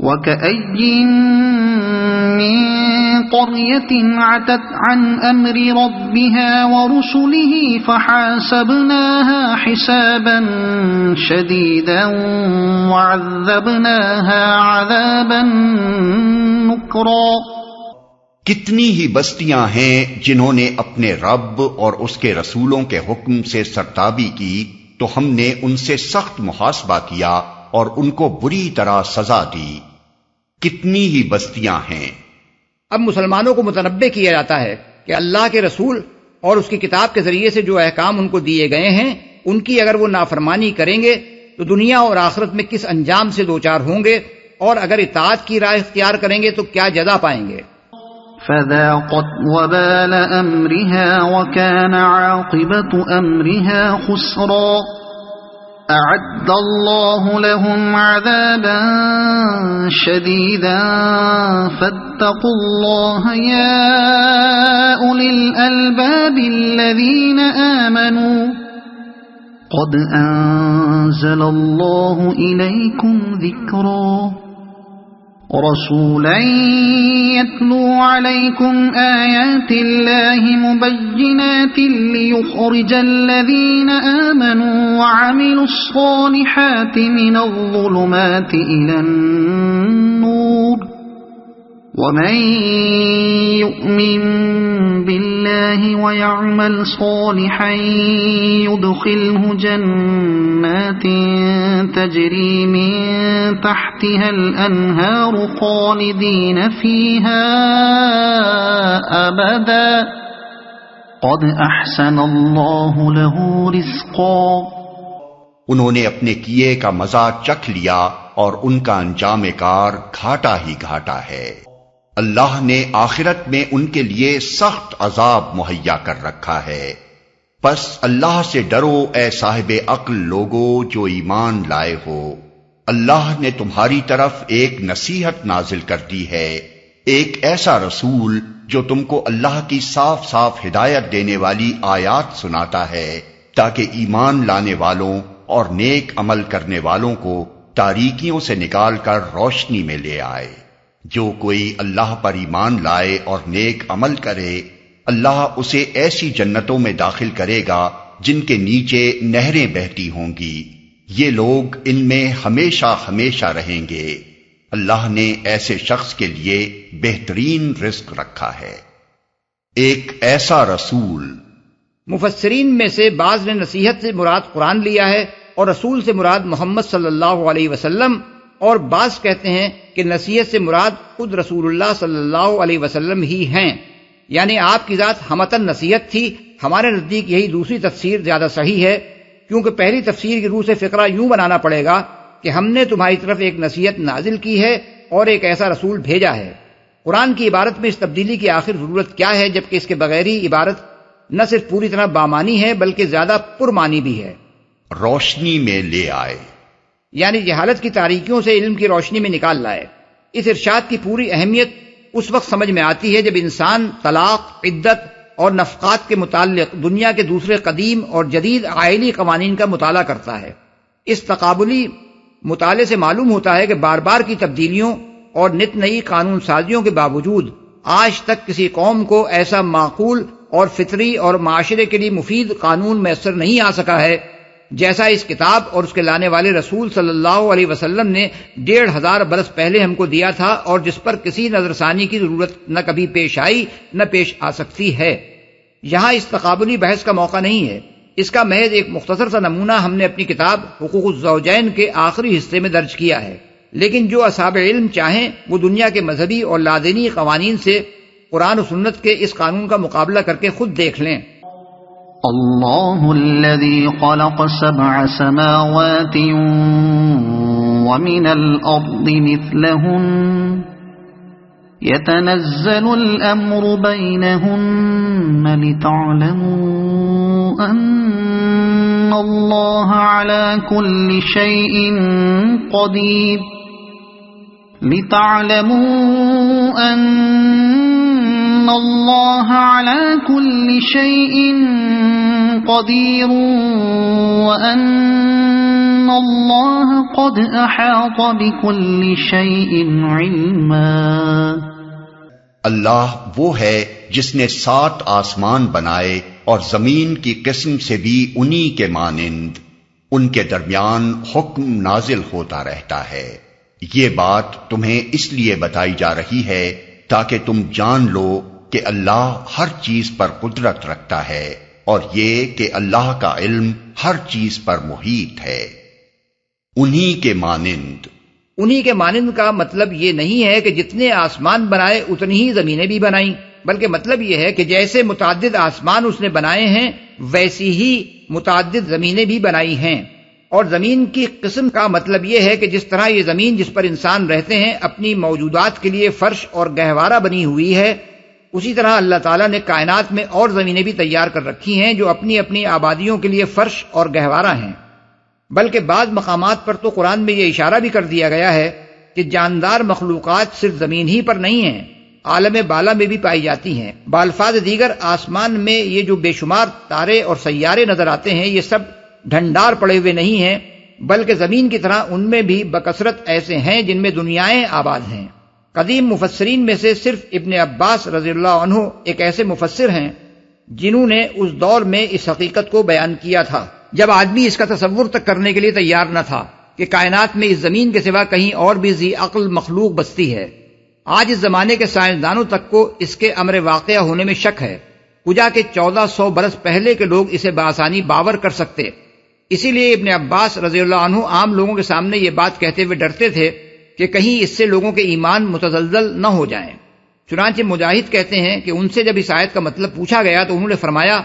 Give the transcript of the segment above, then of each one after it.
وَكَأَيٍّ مِّن قَرْيَةٍ عَتَتْ عَنْ أَمْرِ رَبِّهَا وَرُسُلِهِ فَحَاسَبْنَاهَا حِسَابًا شَدِيدًا وَعَذَّبْنَاهَا عَذَابًا نُكْرًا۔ کتنی ہی بستیاں ہیں جنہوں نے اپنے رب اور اس کے رسولوں کے حکم سے سرتابی کی تو ہم نے ان سے سخت محاسبہ کیا اور ان کو بری طرح سزا دی۔ کتنی ہی بستیاں ہیں۔ اب مسلمانوں کو متنبہ کیا جاتا ہے کہ اللہ کے رسول اور اس کی کتاب کے ذریعے سے جو احکام ان کو دیے گئے ہیں ان کی اگر وہ نافرمانی کریں گے تو دنیا اور آخرت میں کس انجام سے دوچار ہوں گے، اور اگر اطاعت کی راہ اختیار کریں گے تو کیا جزا پائیں گے۔ فذاقت وبال أمرها وكان عاقبة أمرها خسرا۔ أعد الله لهم عذابا شديدا فاتقوا الله يا أولي الألباب الذين آمنوا قد أنزل الله إليكم ذكرا رسولا يتلو عليكم آيات الله مبينات ليخرج الذين آمنوا وعملوا الصالحات من الظلمات إلى النور ومن يؤمن بالله ويعمل صالحا يدخله جنات تجري من تحتها الأنهار خالدين فيها أبدا قد أحسن الله له رزقا۔ انہوں نے اپنے کیے کا مزہ چکھ لیا اور ان کا انجام کار گھاٹا ہی گھاٹا ہے۔ اللہ نے آخرت میں ان کے لیے سخت عذاب مہیا کر رکھا ہے۔ پس اللہ سے ڈرو اے صاحب عقل لوگو جو ایمان لائے ہو۔ اللہ نے تمہاری طرف ایک نصیحت نازل کر دی ہے، ایک ایسا رسول جو تم کو اللہ کی صاف صاف ہدایت دینے والی آیات سناتا ہے تاکہ ایمان لانے والوں اور نیک عمل کرنے والوں کو تاریکیوں سے نکال کر روشنی میں لے آئے۔ جو کوئی اللہ پر ایمان لائے اور نیک عمل کرے اللہ اسے ایسی جنتوں میں داخل کرے گا جن کے نیچے نہریں بہتی ہوں گی، یہ لوگ ان میں ہمیشہ ہمیشہ رہیں گے۔ اللہ نے ایسے شخص کے لیے بہترین رزق رکھا ہے۔ ایک ایسا رسول، مفسرین میں سے بعض نے نصیحت سے مراد قرآن لیا ہے اور رسول سے مراد محمد صلی اللہ علیہ وسلم، اور بعض کہتے ہیں کہ نصیحت سے مراد خود رسول اللہ صلی اللہ علیہ وسلم ہی ہیں، یعنی آپ کی ذات ہمتن نصیحت تھی۔ ہمارے نزدیک یہی دوسری تفسیر زیادہ صحیح ہے، کیونکہ پہلی تفسیر کی روح سے فقرہ یوں بنانا پڑے گا کہ ہم نے تمہاری طرف ایک نصیحت نازل کی ہے اور ایک ایسا رسول بھیجا ہے۔ قرآن کی عبارت میں اس تبدیلی کی آخر ضرورت کیا ہے، جبکہ اس کے بغیر ہی عبارت نہ صرف پوری طرح بامانی ہے بلکہ زیادہ پرمانی بھی ہے۔ روشنی میں لے آئے یعنی جہالت کی تاریکیوں سے علم کی روشنی میں نکال لائے۔ اس ارشاد کی پوری اہمیت اس وقت سمجھ میں آتی ہے جب انسان طلاق، عدت اور نفقات کے متعلق دنیا کے دوسرے قدیم اور جدید آئلی قوانین کا مطالعہ کرتا ہے۔ اس تقابلی مطالعے سے معلوم ہوتا ہے کہ بار بار کی تبدیلیوں اور نت نئی قانون سازیوں کے باوجود آج تک کسی قوم کو ایسا معقول اور فطری اور معاشرے کے لیے مفید قانون میسر نہیں آ سکا ہے جیسا اس کتاب اور اس کے لانے والے رسول صلی اللہ علیہ وسلم نے 1500 برس پہلے ہم کو دیا تھا، اور جس پر کسی نظر ثانی کی ضرورت نہ کبھی پیش آئی نہ پیش آ سکتی ہے۔ یہاں اس تقابلی بحث کا موقع نہیں ہے، اس کا محض ایک مختصر سا نمونہ ہم نے اپنی کتاب حقوق الزوجین کے آخری حصے میں درج کیا ہے، لیکن جو اصحاب علم چاہیں وہ دنیا کے مذہبی اور لادینی قوانین سے قرآن و سنت کے اس قانون کا مقابلہ کر کے خود دیکھ لیں۔ اللہ الذی خلق 7 سماوات ومن الارض مثلہن يتنزل الامر بینہن لتعلموا ان اللہ على كل شيء قدیر لتعلموا ان اللہ على كل شيء قدیر وان اللہ قد احاط بكل شيء علما۔ اللہ وہ ہے جس نے 7 آسمان بنائے اور زمین کی قسم سے بھی انہی کے مانند، ان کے درمیان حکم نازل ہوتا رہتا ہے۔ یہ بات تمہیں اس لیے بتائی جا رہی ہے تاکہ تم جان لو کہ اللہ ہر چیز پر قدرت رکھتا ہے، اور یہ کہ اللہ کا علم ہر چیز پر محیط ہے۔ انہی کے مانند، انہی کے مانند کا مطلب یہ نہیں ہے کہ جتنے آسمان بنائے اتنی ہی زمینیں بھی بنائیں، بلکہ مطلب یہ ہے کہ جیسے متعدد آسمان اس نے بنائے ہیں ویسی ہی متعدد زمینیں بھی بنائی ہیں۔ اور زمین کی قسم کا مطلب یہ ہے کہ جس طرح یہ زمین جس پر انسان رہتے ہیں اپنی موجودات کے لیے فرش اور گہوارہ بنی ہوئی ہے، اسی طرح اللہ تعالیٰ نے کائنات میں اور زمینیں بھی تیار کر رکھی ہیں جو اپنی اپنی آبادیوں کے لیے فرش اور گہوارہ ہیں۔ بلکہ بعض مقامات پر تو قرآن میں یہ اشارہ بھی کر دیا گیا ہے کہ جاندار مخلوقات صرف زمین ہی پر نہیں ہیں، عالم بالا میں بھی پائی جاتی ہیں۔ بالفاظ دیگر آسمان میں یہ جو بے شمار تارے اور سیارے نظر آتے ہیں یہ سب ڈھنڈار پڑے ہوئے نہیں ہیں، بلکہ زمین کی طرح ان میں بھی بکثرت ایسے ہیں جن میں دنیایں آباد ہیں۔ قدیم مفسرین میں سے صرف ابن عباس رضی اللہ عنہ ایک ایسے مفسر ہیں جنہوں نے اس دور میں اس حقیقت کو بیان کیا تھا جب آدمی اس کا تصور تک کرنے کے لیے تیار نہ تھا کہ کائنات میں اس زمین کے سوا کہیں اور بھی ذی عقل مخلوق بستی ہے۔ آج اس زمانے کے سائنسدانوں تک کو اس کے امر واقعہ ہونے میں شک ہے، کجا کے 1400 برس پہلے کے لوگ اسے بآسانی باور کر سکتے۔ اسی لیے ابن عباس رضی اللہ عنہ عام لوگوں کے سامنے یہ بات کہتے ہوئے ڈرتے تھے کہ کہیں اس سے لوگوں کے ایمان متزلزل نہ ہو جائیں۔ چنانچہ مجاہد کہتے ہیں کہ ان سے جب اس آیت کا مطلب پوچھا گیا تو انہوں نے فرمایا،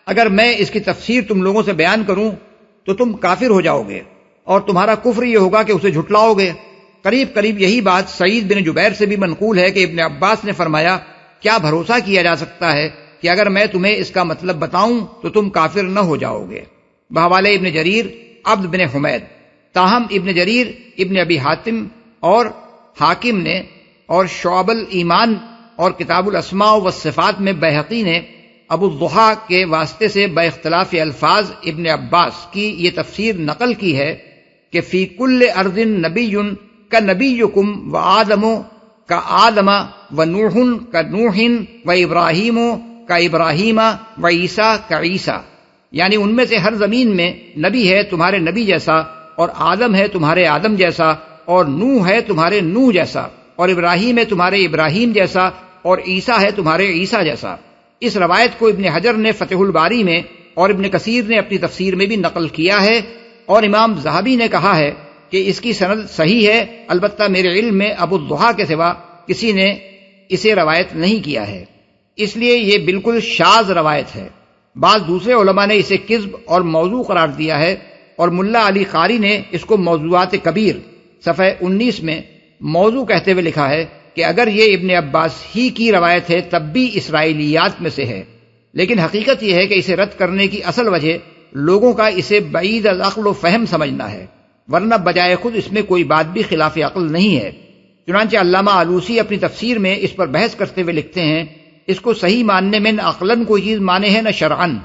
اگر میں اس کی تفسیر تم لوگوں سے بیان کروں تو تم کافر ہو جاؤ گے اور تمہارا کفر یہ ہوگا کہ اسے جھٹلاؤ گے۔ قریب قریب یہی بات سعید بن جبیر سے بھی منقول ہے کہ ابن عباس نے فرمایا، کیا بھروسہ کیا جا سکتا ہے کہ اگر میں تمہیں اس کا مطلب بتاؤں تو تم کافر نہ ہو جاؤ گے۔ بحوالہ ابن جریر، عبد بن حمید۔ تاہم ابن جریر، ابن ابی حاتم اور حاکم نے اور شعب الایمان اور کتاب الاسماء والصفات میں بیہقی نے ابو الضحیٰ کے واسطے سے بے اختلاف الفاظ ابن عباس کی یہ تفسیر نقل کی ہے کہ فی کل ارض نبی کا نبیکم و آدم کا آدم و نوح کا نوح و ابراہیم کا ابراہیم و عیسیٰ کا عیسیٰ، یعنی ان میں سے ہر زمین میں نبی ہے تمہارے نبی جیسا، اور آدم ہے تمہارے آدم جیسا، اور نوح ہے تمہارے نوح جیسا، اور ابراہیم ہے تمہارے ابراہیم جیسا، اور عیسیٰ ہے تمہارے عیسیٰ جیسا۔ اس روایت کو ابن حجر نے فتح الباری میں اور ابن کثیر نے اپنی تفسیر میں بھی نقل کیا ہے، اور امام ذہبی نے کہا ہے کہ اس کی سند صحیح ہے، البتہ میرے علم میں ابو الضحیٰ کے سوا کسی نے اسے روایت نہیں کیا ہے، اس لیے یہ بالکل شاذ روایت ہے۔ بعض دوسرے علماء نے اسے کذب اور موضوع قرار دیا ہے، اور ملا علی قاری نے اس کو موضوعات کبیر صفحہ 19 میں موضوع کہتے ہوئے لکھا ہے کہ اگر یہ ابن عباس ہی کی روایت ہے تب بھی اسرائیلیات میں سے ہے، لیکن حقیقت یہ ہے کہ اسے رد کرنے کی اصل وجہ لوگوں کا اسے بعید العقل و فہم سمجھنا ہے، ورنہ بجائے خود اس میں کوئی بات بھی خلاف عقل نہیں ہے۔ چنانچہ علامہ آلوسی اپنی تفسیر میں اس پر بحث کرتے ہوئے لکھتے ہیں، اس کو صحیح ماننے میں نہ عقلاً کوئی چیز مانے ہے نہ شرعاً۔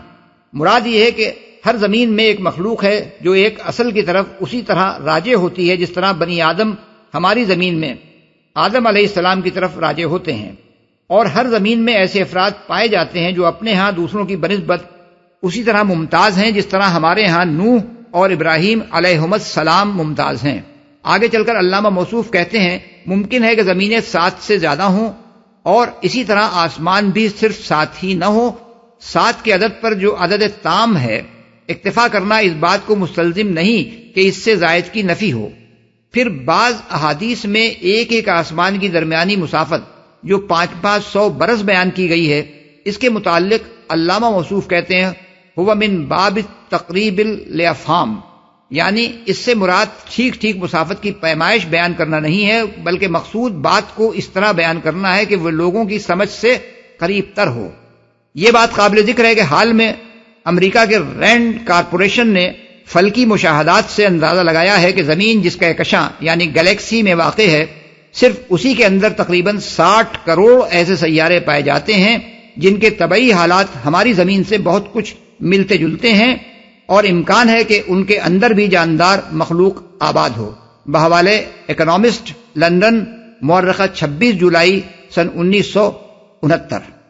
مراد یہ ہے کہ ہر زمین میں ایک مخلوق ہے جو ایک اصل کی طرف اسی طرح راجع ہوتی ہے جس طرح بنی آدم ہماری زمین میں آدم علیہ السلام کی طرف راجع ہوتے ہیں، اور ہر زمین میں ایسے افراد پائے جاتے ہیں جو اپنے ہاں دوسروں کی بنسبت اسی طرح ممتاز ہیں جس طرح ہمارے ہاں نوح اور ابراہیم علیہم السلام ممتاز ہیں۔ آگے چل کر علامہ موصوف کہتے ہیں، ممکن ہے کہ زمینیں 7 سے زیادہ ہوں اور اسی طرح آسمان بھی صرف 7 ہی نہ ہو۔ 7 کے عدد پر جو عدد تام ہے، اکتفا کرنا اس بات کو مستلزم نہیں کہ اس سے زائد کی نفی ہو۔ پھر بعض احادیث میں ایک ایک آسمان کی درمیانی مسافت جو 500 برس بیان کی گئی ہے، اس کے متعلق علامہ موصوف کہتے ہیں، ہوا من باب تقریب الافہام، یعنی اس سے مراد ٹھیک ٹھیک مسافت کی پیمائش بیان کرنا نہیں ہے، بلکہ مقصود بات کو اس طرح بیان کرنا ہے کہ وہ لوگوں کی سمجھ سے قریب تر ہو۔ یہ بات قابل ذکر ہے کہ حال میں امریکہ کے رینڈ کارپوریشن نے فلکی مشاہدات سے اندازہ لگایا ہے کہ زمین جس کا کشاں یعنی گلیکسی میں واقع ہے، صرف اسی کے اندر تقریباً 60 کروڑ ایسے سیارے پائے جاتے ہیں جن کے طبعی حالات ہماری زمین سے بہت کچھ ملتے جلتے ہیں، اور امکان ہے کہ ان کے اندر بھی جاندار مخلوق آباد ہو۔ بحوالے اکنامسٹ، لندن، مورخہ 26 جولائی سن 1969۔